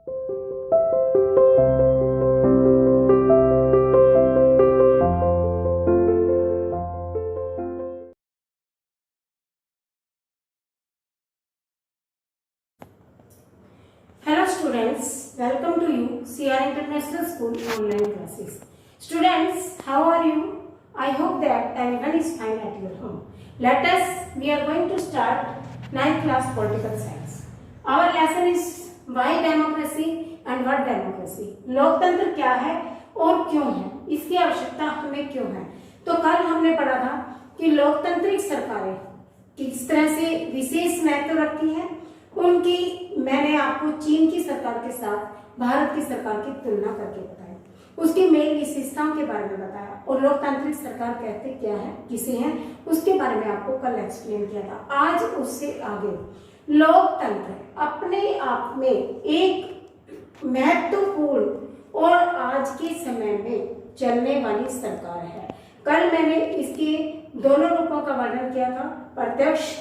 Hello students, welcome to you CR International School online classes. Students, how are you? I hope that everyone is fine at your home. We are going to start 9th class political science. Our lesson is why democracy and what democracy. लोकतंत्र क्या है और क्यों है, इसकी आवश्यकता हमें क्यों है। तो कल हमने पढ़ा था कि लोकतांत्रिक सरकारें किस तरह से विशेष महत्व रखती हैं। उनकी मैंने आपको चीन की सरकार के साथ भारत की सरकार की तुलना करके बताया, उसकी मेन विशेषताओं के बारे में बताया और लोकतांत्रिक सरकार कहते क्या है, किसे हैं, उसके बारे में आपको कल एक्सप्लेन किया था। आज उससे आगे लोकतंत्र अपने आप में एक महत्वपूर्ण और आज के समय में चलने वाली सरकार है। कल मैंने इसके दोनों रूपों का वर्णन किया था, प्रत्यक्ष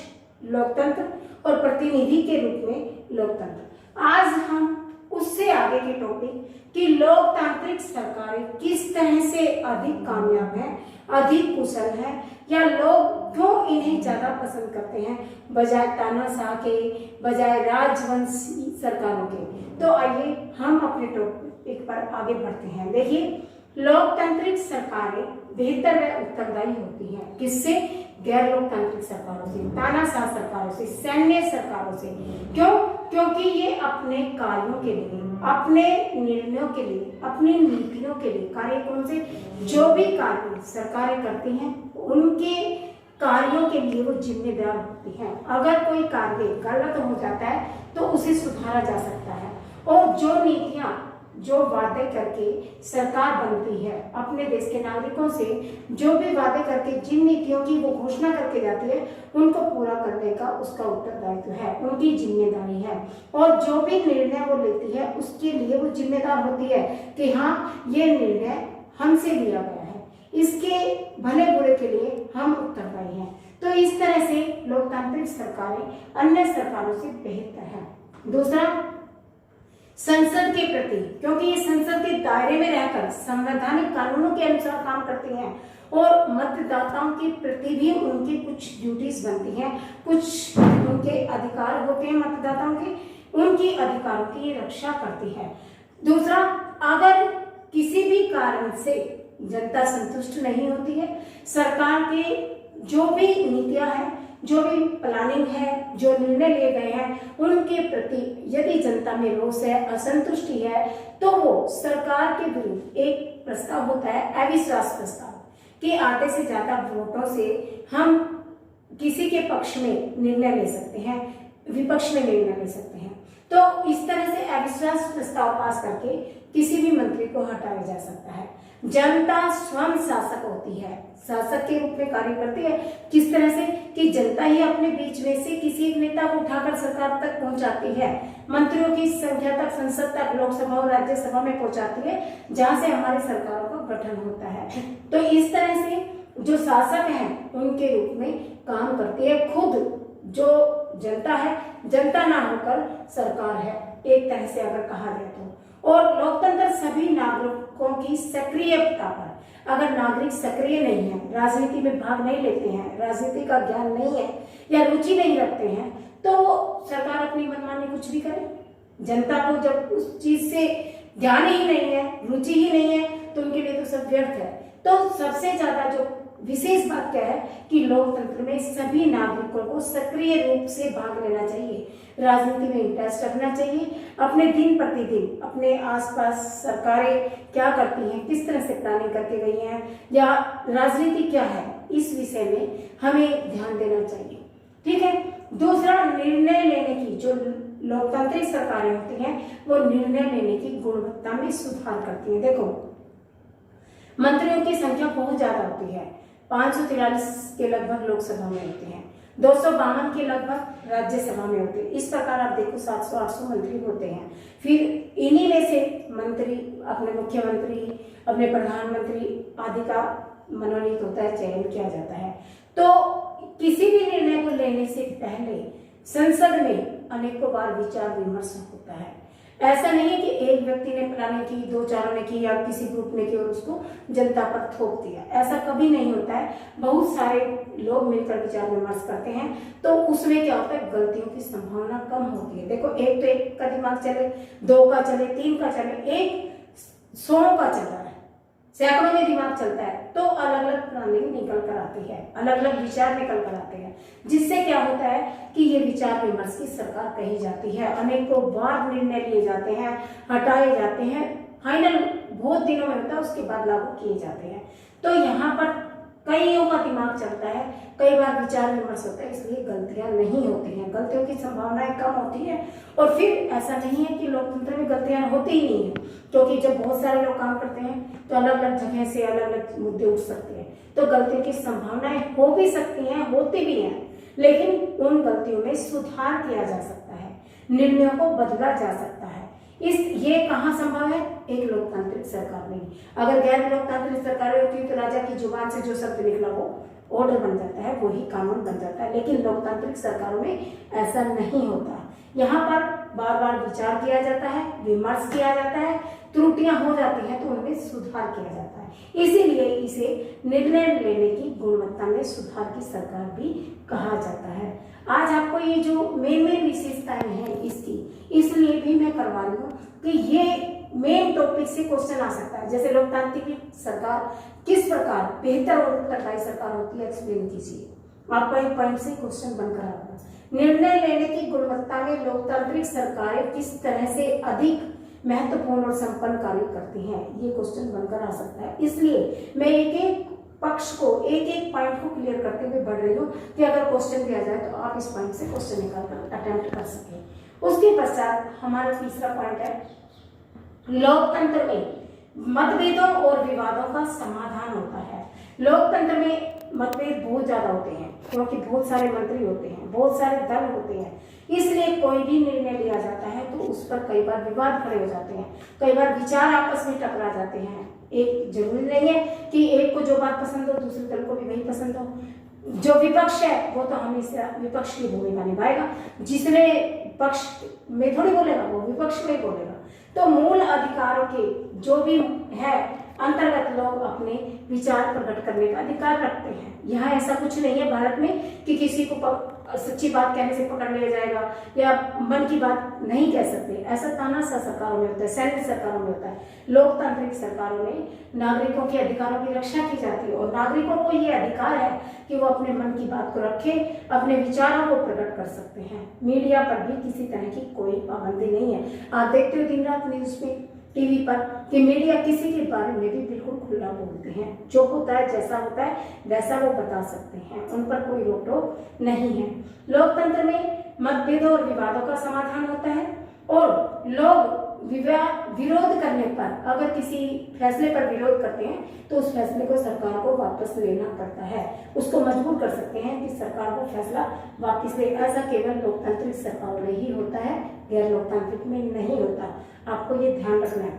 लोकतंत्र और प्रतिनिधि के रूप में लोकतंत्र। आज हम उससे आगे के टॉपिक कि लोकतांत्रिक सरकारें किस तरह से अधिक कामयाब हैं, अधिक कुशल हैं, या लोग क्यों इन्हें ज्यादा पसंद करते हैं बजाय तानाशाह के, बजाय राजवंशी सरकारों के। तो आइए हम अपने टॉपिक पर आगे बढ़ते हैं। देखिए, लोकतांत्रिक सरकारें बेहतर व उत्तरदायी होती हैं। किससे? गैर लोकतांत्रिक सरकारों से, तानाशाह सरकारों से, सैन्य सरकारों से। क्यों? क्योंकि ये अपने कार्यों के लिए, अपने निर्णयों के लिए, अपनी नीतियों के लिए, कार्य कौन से, जो भी कार्य सरकारें करती हैं उनके कार्यों के लिए वो जिम्मेदार होती हैं। अगर कोई कार्य गलत हो जाता है तो उसे सुधारा जा सकता है, और जो नीतियां, जो वादे करके सरकार बनती है अपने देश के नागरिकों से, जो भी वादे करके जिन नीतियों की वो घोषणा करके जाती है उनको पूरा करने का उसका उत्तरदायित्व है, उनकी जिम्मेदारी है। और जो भी निर्णय वो लेती है उसके लिए वो जिम्मेदार होती है कि हाँ, ये निर्णय हमसे लिया गया है, इसके भले बुरे के लिए हम उत्तरदायी हैं। तो इस तरह से लोकतांत्रिक सरकारें अन्य सरकारों से बेहतर है। दूसरा, संसद के प्रति, क्योंकि ये संसद के दायरे में रहकर संवैधानिक कानूनों के अनुसार काम करती हैं, और मतदाताओं के प्रति भी उनकी कुछ ड्यूटीज बनती हैं, कुछ उनके अधिकार होते हैं मतदाताओं के, उनकी अधिकारों की रक्षा करती है। दूसरा, अगर किसी भी कारण से जनता संतुष्ट नहीं होती है, सरकार के जो भी नीतियां हैं, जो भी प्लानिंग है, जो निर्णय लिए गए हैं, उनके प्रति यदि जनता में रोष है, असंतुष्टि है, तो वो सरकार के विरुद्ध एक प्रस्ताव होता है, अविश्वास प्रस्ताव, कि आधे से ज्यादा वोटों से हम किसी के पक्ष में निर्णय ले सकते हैं, विपक्ष में निर्णय ले सकते हैं। तो इस तरह से अविश्वास प्रस्ताव पास करके किसी भी मंत्री को हटाया जा सकता है। जनता स्वयं शासक होती है, शासक के रूप में कार्य करती है। किस तरह से? कि जनता ही अपने बीच में से किसी एक नेता को उठाकर सरकार तक पहुंचाती है, मंत्रियों की संख्या तक, संसद तक, लोकसभा और राज्यसभा में पहुंचाती है, जहां से हमारी सरकारों का गठन होता है। तो इस तरह से जो शासक है उनके रूप में काम करती है। खुद जो जनता है, जनता ना होकर सरकार है, एक तरह से अगर कहा जाए तो। और लोकतंत्र सभी नागरिकों की सक्रियता पर, अगर नागरिक सक्रिय नहीं है, राजनीति में भाग नहीं लेते हैं, राजनीति का ज्ञान नहीं है या रुचि नहीं रखते हैं, तो सरकार अपनी मनमानी कुछ भी करे। जनता को जब उस चीज से ज्ञान ही नहीं है, रुचि ही नहीं है, तो उनके लिए तो सब व्यर्थ है। तो सबसे ज्यादा जो विशेष बात क्या है कि लोकतंत्र में सभी नागरिकों को सक्रिय रूप से भाग लेना चाहिए, राजनीति में इंटरेस्ट रखना चाहिए, अपने दिन प्रतिदिन अपने आसपास सरकारें क्या करती हैं, किस तरह से प्लानिंग करके गई हैं, या राजनीति क्या है, इस विषय में हमें ध्यान देना चाहिए। ठीक है। दूसरा, निर्णय लेने की, जो लोकतांत्रिक सरकारें होती हैं वो निर्णय लेने की गुणवत्ता में सुधार करती हैं। देखो, मंत्रियों की संख्या बहुत ज्यादा होती है, 543 के लगभग लोकसभा में होते हैं, 252 के लगभग राज्यसभा में होते हैं। इस प्रकार आप देखो 700-800 मंत्री होते हैं। फिर इन्हीं में से मंत्री, अपने मुख्यमंत्री, अपने प्रधानमंत्री आदि का मनोनीत होता है, चयन किया जाता है। तो किसी भी निर्णय को लेने से पहले संसद में अनेकों बार विचार विमर्श होता है। ऐसा नहीं है कि एक व्यक्ति ने प्लानिंग की, दो चारों ने की या किसी ग्रुप ने की और उसको जनता पर थोप दिया, ऐसा कभी नहीं होता है। बहुत सारे लोग मिलकर विचार विमर्श करते हैं तो उसमें क्या होता है, गलतियों की संभावना कम होती है। देखो एक तो एक का दिमाग चले, दो का चले, तीन का चले, एक 100 का चल रहा है, सैकड़ों में दिमाग चलता है तो अलग अलग प्लानिंग निकल कर आती है, अलग अलग विचार निकल कर आते हैं, जिससे क्या होता है कि ये विचार विमर्श की सरकार कही जाती है। अनेकों बार निर्णय लिए जाते हैं, हटाए जाते हैं, फाइनल बहुत दिनों में होता है, उसके बाद लागू किए जाते हैं। तो यहाँ पर कईयों का दिमाग चलता है, कई बार विचार विमर्श होता है, इसलिए गलतियां नहीं होती हैं, गलतियों की संभावनाएं कम होती है। और फिर ऐसा नहीं है कि लोकतंत्र में गलतियां होती ही नहीं है, क्योंकि जब बहुत सारे लोग काम करते हैं तो अलग अलग जगह से अलग अलग मुद्दे उठ सकते हैं, तो गलतियों की संभावनाएं हो भी सकती हैं, होती भी हैं, लेकिन उन गलतियों में सुधार किया जा सकता है, निर्णयों को बदला जा सकता है। ये कहाँ संभव है, एक लोकतांत्रिक सरकार में। अगर गैर लोकतांत्रिक सरकार होती तो राजा की जुबान से जो शब्द निकला वो ऑर्डर बन जाता है, वही कानून बन जाता है, लेकिन लोकतांत्रिक सरकारों में ऐसा नहीं होता। यहाँ पर बार बार विचार किया जाता है, विमर्श किया जाता है, त्रुटियां हो जाती हैं तो उनमें सुधार किया जाता है, इसीलिए इसे निर्णय लेने की गुणवत्ता में सुधार की सरकार भी कहा जाता है। आज आपको ये जो मेन विशेषताएं हैं इसकी, इसलिए भी मैं करवा रही हूँ कि ये मेन टॉपिक से क्वेश्चन आ सकता है। जैसे लोकतांत्रिक सरकार किस प्रकार बेहतर और उत्तरदायी सरकार होती है, एक्सप्लेन कीजिए। आपका एक पॉइंट से क्वेश्चन बनकर आता है। निर्णय लेने की गुणवत्ता में लोकतांत्रिक सरकारें किस तरह से अधिक महत्वपूर्ण और संपन्न कार्य करती हैं, ये क्वेश्चन बनकर आ सकता है। इसलिए मैं एक एक पक्ष को, एक एक पॉइंट को क्लियर करते हुए बढ़ रही हूँ कि अगर क्वेश्चन दिया जाए तो आप इस पॉइंट से क्वेश्चन निकालकर अटेम्प्ट कर सकें। उसके पश्चात हमारा तीसरा पॉइंट है, लोकतंत्र में मतभेदों और विवादों का समाधान होता है। लोकतंत्र में मतभेद बहुत ज्यादा होते हैं, क्योंकि बहुत सारे मंत्री होते हैं, बहुत सारे दल होते हैं, इसलिए कोई भी निर्णय लिया जाता है तो उस पर कई बार विवाद खड़े हो जाते हैं, कई बार विचार आपस में टकरा जाते हैं। एक जरूरी नहीं है कि एक को जो बात पसंद हो दूसरे दल को भी वही पसंद हो। जो विपक्ष है वो तो हमेशा विपक्ष की भूमिका निभाएगा, जिसने पक्ष में थोड़ी बोलेगा वो विपक्ष में ही बोलेगा। तो मूल अधिकारों के जो भी है अंतर्गत लोग अपने विचार प्रकट करने का अधिकार रखते हैं। यहाँ ऐसा कुछ नहीं है भारत में कि किसी को सच्ची बात कहने से पकड़ लिया जाएगा या मन की बात नहीं कह सकते, ऐसा तानाशाह सरकारों में होता है, सैन्य सरकारों में होता है। लोकतांत्रिक सरकारों में नागरिकों के अधिकारों की रक्षा की जाती है और नागरिकों को ये अधिकार है कि वो अपने मन की बात को रखे, अपने विचारों को प्रकट कर सकते हैं। मीडिया पर भी किसी तरह की कोई पाबंदी नहीं है। आप देखते हो दिन रात न्यूज में, टीवी पर कि मीडिया किसी के बारे में भी बिल्कुल खुला बोलते हैं, जो होता है जैसा होता है वैसा वो बता सकते हैं, उन पर कोई रोक टोक नहीं है। लोकतंत्र में मतभेदों और विवादों का समाधान होता है और लोग विरोध करने पर, अगर किसी फैसले पर विरोध करते हैं तो उस फैसले को सरकार को वापस लेना पड़ता है, उसको मजबूर कर सकते हैं कि सरकार को फैसला वापस ले। ऐसा केवल लोकतांत्रिक सरकारों में ही होता है, गैर लोकतांत्रिक में नहीं होता, आपको ये ध्यान रखना है।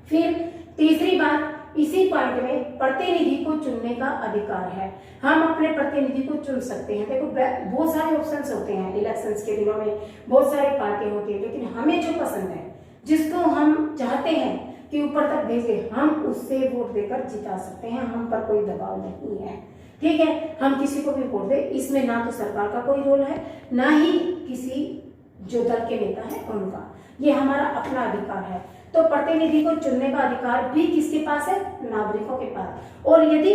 फिर तीसरी बात, इसी पॉइंट में प्रतिनिधि को चुनने का अधिकार है। हम अपने प्रतिनिधि को चुन सकते हैं। देखो बहुत सारे ऑप्शंस होते हैं, इलेक्शंस के दिनों में बहुत सारी पार्टियां होती है, लेकिन हमें जो पसंद है, जिसको हम चाहते हैं कि ऊपर तक भेजे, हम उससे वोट देकर जिता सकते हैं, हम पर कोई दबाव नहीं है। ठीक है, हम किसी को भी वोट दे, इसमें ना तो सरकार का कोई रोल है, ना ही किसी जो दल के नेता है उनका, ये हमारा अपना अधिकार है। तो प्रतिनिधि को चुनने का अधिकार भी किसके पास है, नागरिकों के पास। और यदि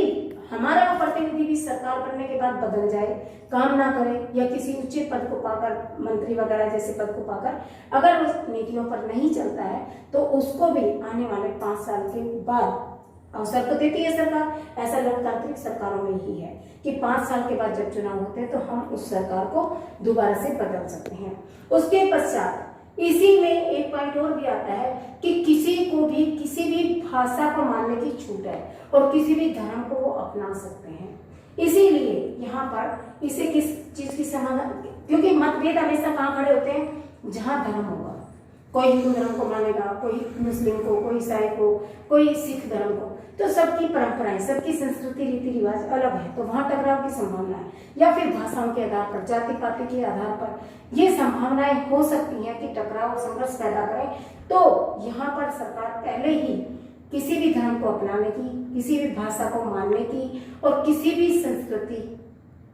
हमारा वो प्रतिनिधि भी सरकार बनने के बाद बदल जाए, काम ना करे या किसी ऊंचे पद को पाकर, मंत्री वगैरह जैसे पद को पाकर अगर उस नीतियों पर नहीं चलता है, तो उसको भी आने वाले 5 साल के बाद अवसर तो देती है सरकार। ऐसा लोकतांत्रिक सरकारों में ही है कि 5 साल के बाद जब चुनाव होते हैं तो हम उस सरकार को दोबारा से बदल सकते हैं। उसके पश्चात इसी में एक पॉइंट और भी आता है कि किसी को भी किसी भी भाषा को मानने की छूट है और किसी भी धर्म को वो अपना सकते हैं। इसीलिए यहाँ पर इसे किस चीज की समाधान, क्योंकि मतभेद हमेशा कहाँ खड़े होते हैं, जहाँ धर्म होगा। कोई हिंदू धर्म को मानेगा, कोई मुस्लिम को, कोई ईसाई को, कोई सिख धर्म को। तो सबकी परंपराएं, सबकी संस्कृति, रीति रिवाज अलग है, तो वहां टकराव की संभावना है, या फिर भाषाओं के आधार पर, जाति पाति के आधार पर ये संभावनाएं हो सकती हैं कि टकराव और संघर्ष पैदा करें। तो यहाँ पर सरकार पहले ही किसी भी धर्म को अपनाने की, किसी भी भाषा को मानने की और किसी भी संस्कृति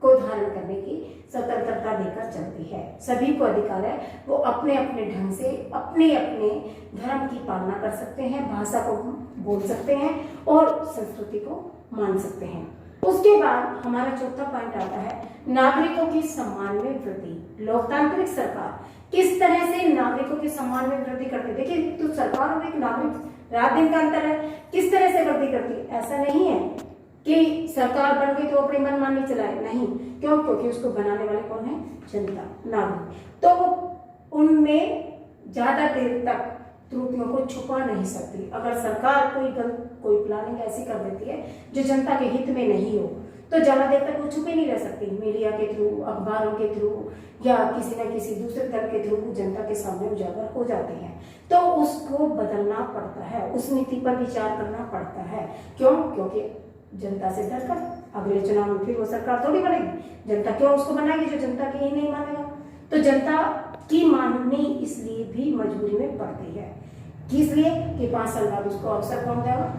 को धारण करने की स्वतंत्रता देकर चलती है। सभी को अधिकार है, वो अपने अपने ढंग से अपने अपने धर्म की पालना कर सकते हैं, भाषा को बोल सकते हैं और संस्कृति को मान सकते हैं। उसके बाद हमारा चौथा पॉइंट आता है नागरिकों की सम्मान में वृद्धि। लोकतांत्रिक सरकार किस तरह से नागरिकों के सम्मान में वृद्धि करती है? देखिए, तो सरकार और एक नागरिक रात दिन का अंतर है। किस तरह से वृद्धि करती है? ऐसा नहीं है कि सरकार बन गई तो अपनी मनमानी चलाए, नहीं। क्यों? क्योंकि उसको बनाने वाले कौन है? जनता, नागरिक। तो वो उनमें ज्यादा देर तक त्रुटियों को छुपा नहीं सकती। अगर सरकार कोई प्लानिंग ऐसी कर देती है जो जनता के हित में नहीं हो, तो ज्यादा देर तक वो छुपे नहीं रह सकती। मीडिया के थ्रू, अखबारों के थ्रू या किसी न किसी दूसरे दल के थ्रू जनता के सामने उजागर हो जाते हैं। तो उसको बदलना पड़ता है, उस नीति पर विचार करना पड़ता है। क्यों? क्योंकि जनता से डरकर अगले चुनाव में फिर वो सरकार थोड़ी बनेगी। जनता क्यों उसको बनाएगी जो जनता की ही नहीं मानेगा? तो जनता की माननी इसलिए भी मजबूरी में पड़ती है। किस लिए? कि 5 साल बाद उसको अवसर कौन देगा?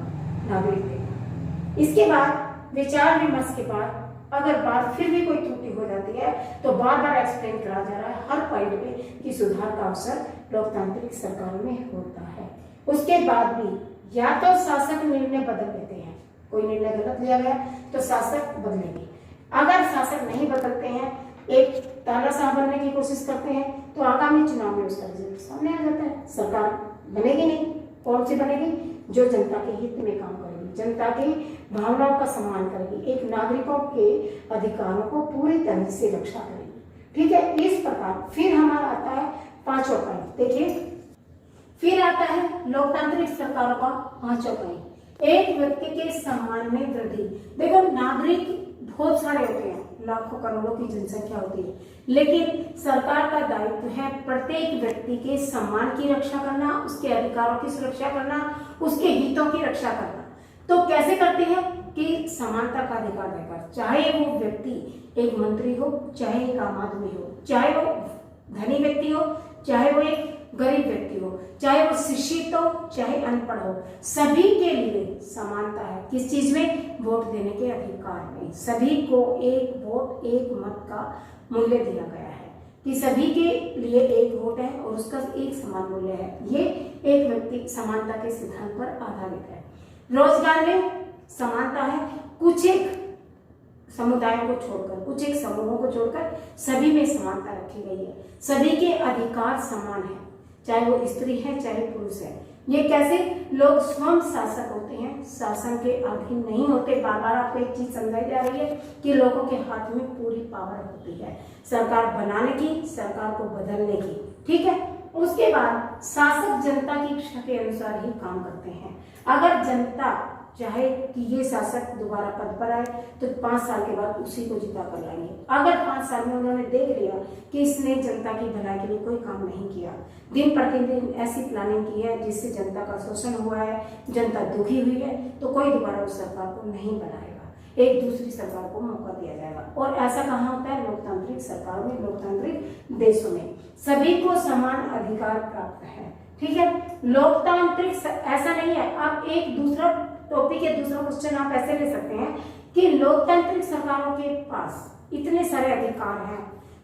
नागरिक देगा। इसके बाद विचार विमर्श के बाद अगर बात फिर भी कोई त्रुटि हो जाती है तो बार बार एक्सप्लेन करा जा रहा है हर पॉइंट पे कि सुधार का अवसर लोकतांत्रिक सरकार में होता है। उसके बाद भी या तो शासक निर्णय बदल देते हैं, कोई निर्णय गलत लिया गया तो शासक बदलेंगे। अगर शासक नहीं बदलते हैं, एक तानाशाह बनने की कोशिश करते हैं, तो आगामी चुनाव में उसका रिजल्ट सामने आ जाता है। सरकार बनेगी नहीं। कौन सी बनेगी? जो जनता के हित में काम करेगी, जनता की भावनाओं का सम्मान करेगी, एक नागरिकों के अधिकारों को पूरी तरह से रक्षा करेगी। ठीक है, इस प्रकार फिर हमारा आता है 5वां पॉइंट। देखिए, फिर आता है लोकतांत्रिक सरकारों का 5वां पॉइंट, एक व्यक्ति के सम्मान में वृद्धि। देखो, नागरिक बहुत सारे होते हैं, लाखों करोड़ों की जनसंख्या होती है, लेकिन सरकार का दायित्व है प्रत्येक व्यक्ति के सम्मान की रक्षा करना, उसके अधिकारों की सुरक्षा करना, उसके हितों की रक्षा करना। तो कैसे करती है? कि समानता का अधिकार देकर, चाहे वो व्यक्ति एक मंत्री हो, चाहे एक आम आदमी हो, चाहे वो धनी व्यक्ति हो, चाहे वो एक गरीब व्यक्ति हो, चाहे वो शिक्षित हो, चाहे अनपढ़ हो, सभी के लिए समानता है। किस चीज में? वोट देने के अधिकार में। सभी को एक वोट एक मत का मूल्य दिया गया है कि सभी के लिए एक वोट है और उसका एक समान मूल्य है। ये एक व्यक्ति समानता के सिद्धांत पर आधारित है। रोजगार में समानता है। कुछ एक समुदायों को छोड़कर, कुछ एक समूहों को छोड़कर सभी में समानता रखी गई है। सभी के अधिकार समान है, चाहे वो स्त्री है चाहे पुरुष है। ये कैसे? लोग स्वयं शासक होते हैं, शासन के अधीन नहीं होते। बार बार आपको एक चीज समझाई जा रही है कि लोगों के हाथ में पूरी पावर होती है सरकार बनाने की, सरकार को बदलने की। ठीक है, उसके बाद शासक जनता की इच्छा के अनुसार ही काम करते हैं। अगर जनता चाहे कि ये शासक दोबारा पद पर आए तो 5 साल के बाद उसी को जिता कर लाएंगे। अगर 5 साल में उन्होंने देख लिया कि इसने जनता की भलाई के लिए कोई काम नहीं किया, दिन प्रतिदिन ऐसी प्लानिंग की है जिससे जनता का शोषण हुआ है, जनता दुखी हुई है, तो कोई दोबारा उस सरकार को नहीं बनाएगा, एक दूसरी सरकार को मौका दिया जाएगा। और ऐसा कहाँ होता है? लोकतांत्रिक सरकार में, लोकतांत्रिक देशों में सभी को समान अधिकार प्राप्त है। ठीक है, लोकतांत्रिक ऐसा नहीं है। आप एक दूसरा टॉपिक या दूसरा क्वेश्चन आप ऐसे ले सकते हैं कि लोकतांत्रिक सरकारों के पास इतने सारे अधिकार हैं,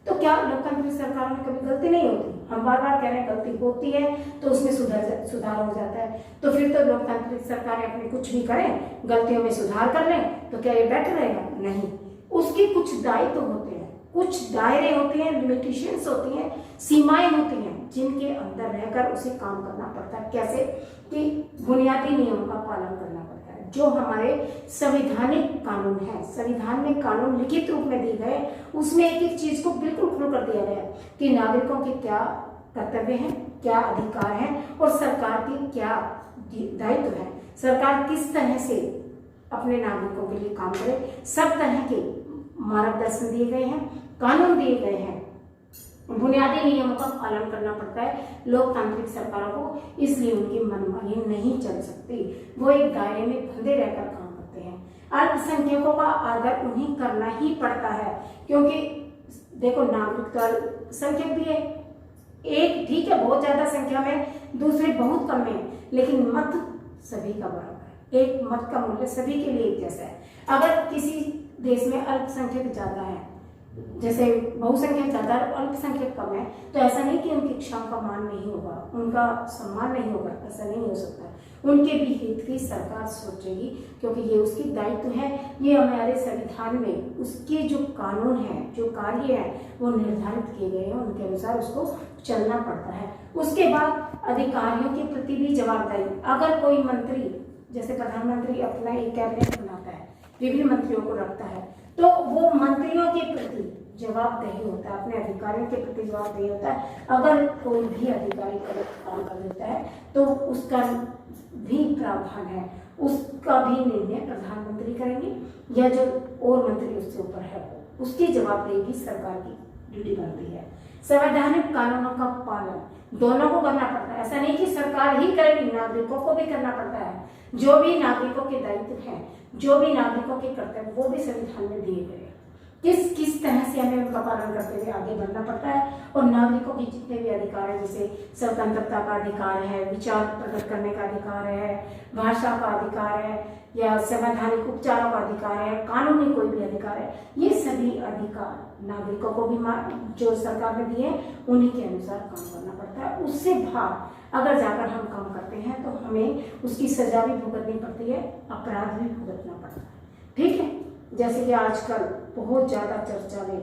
तो क्या लोकतांत्रिक सरकारों में कभी गलती नहीं होती? हम बार बार कह रहे हैं गलती होती है तो उसमें सुधार हो जाता है। तो फिर तो लोकतांत्रिक सरकारें अपने कुछ भी करें, गलतियों में सुधार कर लें, तो क्या ये बेटर रहेगा? नहीं, उसके कुछ दायित्व होते हैं, कुछ दायरे होते हैं, लिमिटेशंस होती हैं, सीमाएं होती हैं, जिनके अंदर रहकर उसे काम करना पड़ता है। कैसे? कि बुनियादी नियमों का पालन करना पड़ता है। जो हमारे संवैधानिक कानून है, संविधान में कानून लिखित रूप में दिए गए, उसमें एक एक चीज को बिल्कुल खुल कर दिया गया कि नागरिकों के क्या कर्तव्य हैं, क्या अधिकार हैं और सरकार के क्या दायित्व है, सरकार किस तरह से अपने नागरिकों के लिए काम करे। सब तरह के मार्गदर्शन दिए गए हैं, कानून दिए गए हैं बुनियादी नियमों का पालन करना पड़ता है लोकतांत्रिक सरकारों को, इसलिए उनकी मनमानी नहीं चल सकती। वो एक दायरे में बंधे रहकर काम करते हैं। अल्पसंख्यकों का आदर उन्हें करना ही पड़ता है, क्योंकि देखो नागरिक तो अल्पसंख्यक भी है, एक ठीक है बहुत ज्यादा संख्या में, दूसरे बहुत कम में, लेकिन मत सभी का बराबर है। एक मत का मूल्य सभी के लिए एक जैसा है। अगर किसी देश में अल्पसंख्यक ज्यादा है, जैसे बहुसंख्यक ज्यादा और अल्पसंख्यक कम है, तो ऐसा नहीं कि उनकी इच्छाओं का मान नहीं होगा, उनका सम्मान नहीं होगा, ऐसा नहीं हो सकता। उनके भी हित की सरकार सोचेगी, क्योंकि ये उसकी दायित्व है। ये हमारे संविधान में उसके जो कानून है, जो कार्य है, वो निर्धारित किए गए हैं, उनके अनुसार उसको चलना पड़ता है। उसके बाद अधिकारियों के प्रति भी जवाबदारी। अगर कोई मंत्री, जैसे प्रधानमंत्री अपना एक कैबिनेट बनाता है, विभिन्न मंत्रियों को रखता है, तो वो मंत्रियों के प्रति जवाबदेही होता है, अपने अधिकारियों के प्रति जवाबदेही होता है। अगर कोई भी अधिकारी गलत काम कर देता है तो उसका भी प्रावधान है, उसका भी निर्णय प्रधानमंत्री करेंगे या जो और मंत्री उससे ऊपर है, उसकी जवाबदेही भी सरकार की ड्यूटी बनती है। संवैधानिक कानूनों का पालन दोनों को करना पड़ता है। ऐसा नहीं कि सरकार ही करेगी, नागरिकों को भी करना पड़ता है। जो भी नागरिकों के दायित्व हैं, जो भी नागरिकों के कर्तव्य, वो भी संविधान में दिए गए हैं। किस तरह से हमें उनका पालन करते हुए आगे बढ़ना पड़ता है। और नागरिकों के जितने भी अधिकार है, जैसे स्वतंत्रता का अधिकार है, विचार प्रकट करने का अधिकार है, भाषा का अधिकार है, या संवैधानिक उपचारों का अधिकार है, कानूनी कोई भी अधिकार है, ये सभी अधिकार नागरिकों को भी जो सरकार ने दिए उन्हीं के अनुसार काम करना पड़ता है। उससे बाहर अगर जाकर हम काम करते हैं तो हमें उसकी सजा भी भुगतनी पड़ती है, अपराध भी भुगतना पड़ता है। ठीक है, जैसे कि आजकल बहुत ज्यादा चर्चा में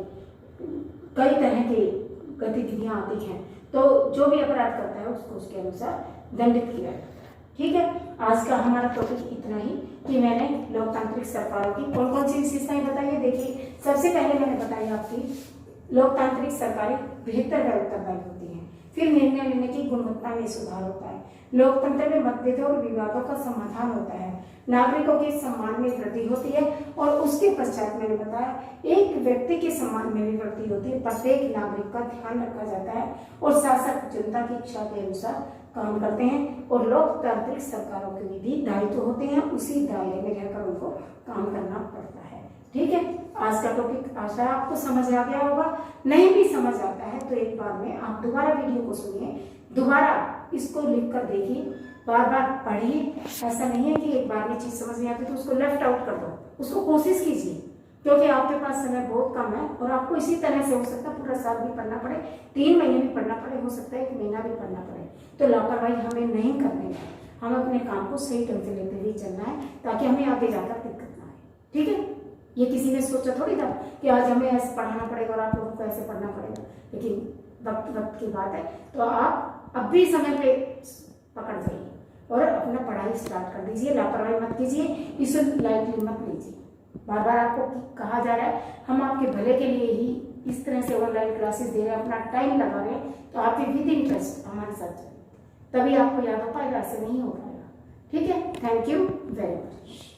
कई तरह की गतिविधियां आती हैं, तो जो भी अपराध करता है उसको उसके अनुसार दंडित किया जाता है। ठीक है, आज का हमारा टॉपिक इतना ही कि मैंने लोकतांत्रिक सरकारों की कौन कौन सी विशेषताएं बताई है। देखिए, सबसे पहले मैंने बताई आपकी लोकतांत्रिक सरकारें बेहतर व उत्तरदायी होती हैं। फिर निर्णय लेने की गुणवत्ता में सुधार होता है। लोकतंत्र में मतभेदों और विवादों का समाधान होता है। नागरिकों के सम्मान में वृद्धि होती है। और उसके पश्चात मैंने बताया एक व्यक्ति के सम्मान में भी वृद्धि होती है। प्रत्येक नागरिक का ध्यान रखा जाता है और शासक जनता की इच्छा के अनुसार काम करते हैं। और लोकतांत्रिक सरकारों के भी दायित्व होते हैं, उसी दायरे में रहकर उनको काम करना पड़ता है। ठीक है, आज का टॉपिक आशा है आपको समझ आ गया होगा। नहीं भी समझ आता है तो एक बार में आप दोबारा वीडियो को सुनिए, दोबारा इसको लिख कर देखिए, बार बार पढ़िए। ऐसा नहीं है कि एक बार में चीज समझ नहीं आती तो उसको लेफ्ट आउट कर दो, उसको कोशिश कीजिए, क्योंकि आपके पास समय बहुत कम है और आपको इसी तरह से हो सकता है पूरा साल भी पढ़ना पड़े, 3 महीने भी पढ़ना पड़े, हो सकता है 1 महीना भी पढ़ना पड़े। तो लापरवाही हमें नहीं करनी है, हमें अपने काम को सही ढंग से लेते हुए चलना है ताकि हमें आगे जाकर दिक्कत ना आए। ठीक है, ये किसी ने सोचा थोड़ी था कि आज हमें ऐसे पढ़ाना पड़ेगा और आप लोगों को ऐसे पढ़ना पड़ेगा, लेकिन वक्त की बात है। तो आप अब भी समय पे पकड़ जाइए और अपना पढ़ाई स्टार्ट कर दीजिए, लापरवाही मत कीजिए, इसे लाइटली मत लीजिए। बार बार आपको कहा जा रहा है हम आपके भले के लिए ही इस तरह से ऑनलाइन क्लासेस दे रहे हैं, अपना टाइम लगा रहे हैं, तो आप भी विद इंटरेस्ट हमारे साथ चलिए, तभी आपको याद हो पाएगा, ऐसे नहीं हो पाएगा। ठीक है, थैंक यू वेरी मच।